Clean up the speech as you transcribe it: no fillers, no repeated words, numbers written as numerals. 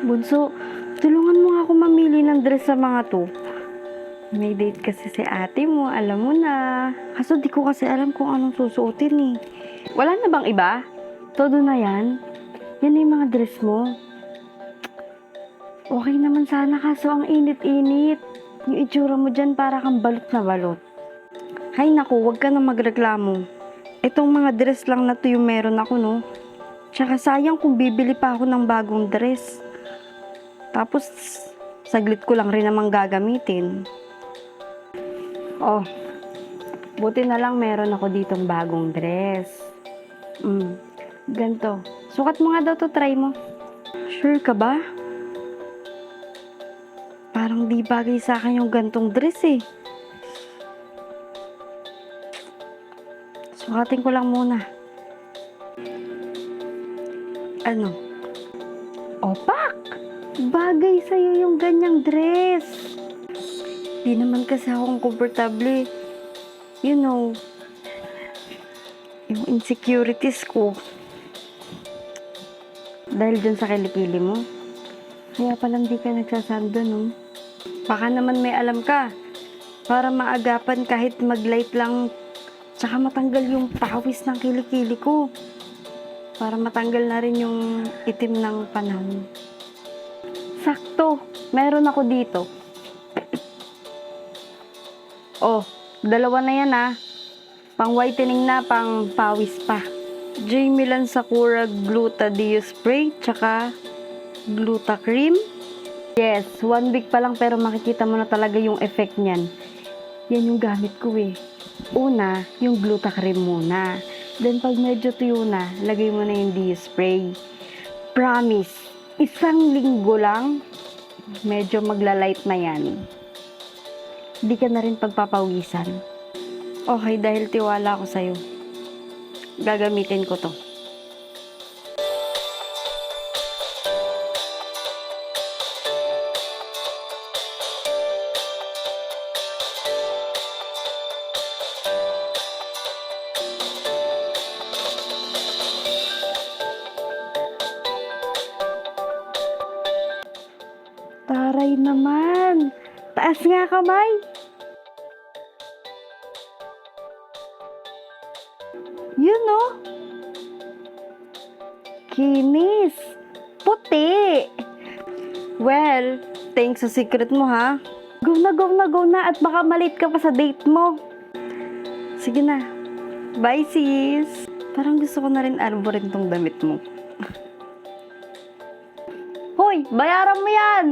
Bunso, tulungan mo nga ako mamili ng dress sa mga to. May date kasi si ate mo, alam mo na. Kaso di ko kasi alam kung anong susuotin eh. Wala na bang iba? Todo na yan? Yan na yung mga dress mo. Okay naman sana kaso ang init-init. Yung itsura mo dyan para kang balot na balot. Hay naku, wag ka na magreklamo. Itong mga dress lang na to yung meron ako, no? Tsaka sayang kung bibili pa ako ng bagong dress. Tapos, saglit ko lang rin namang gagamitin. Oh, buti na lang meron ako ditong bagong dress. Ganto. Sukat mo nga daw to, try mo. Sure ka ba? Parang di bagay sa akin yung gantong dress eh. Sukatin ko lang muna. Ano? Opak! Bagay sa'yo yung ganyang dress. Di naman kasi akong komportable. You know, yung insecurities ko. Dahil dyan sa kilikili mo. Kaya palang di ka nagsasando, no? Baka naman may alam ka. Para maagapan kahit maglight lang. Tsaka matanggal yung pawis ng kilikili ko. Para matanggal na rin yung itim ng panahon. Sakto, meron ako dito. Oh, dalawa na yan ah. Pang whitening na, pang pawis pa. Jamie Sakura Gluta-Dio Spray, tsaka Gluta Cream. Yes, 1 week pa lang pero makikita mo na talaga yung effect niyan. Yan yung gamit ko eh. Una, yung Gluta Cream muna. Then pag medyo tuyo na, lagay mo na yung Dio Spray. Promise, 1 linggo lang, medyo magla-light na yan. Di ka na rin pagpapawisan. Okay, dahil tiwala ako sa'yo. Gagamitin ko to. Taray naman! Taas nga kamay! Yun no? Kinis! Puti! Well, thanks sa secret mo ha. Go na, go na, go na at baka malate ka pa sa date mo. Sige na. Bye sis! Parang gusto ko na rin arborin tong damit mo. Hoy! Bayaran mo yan!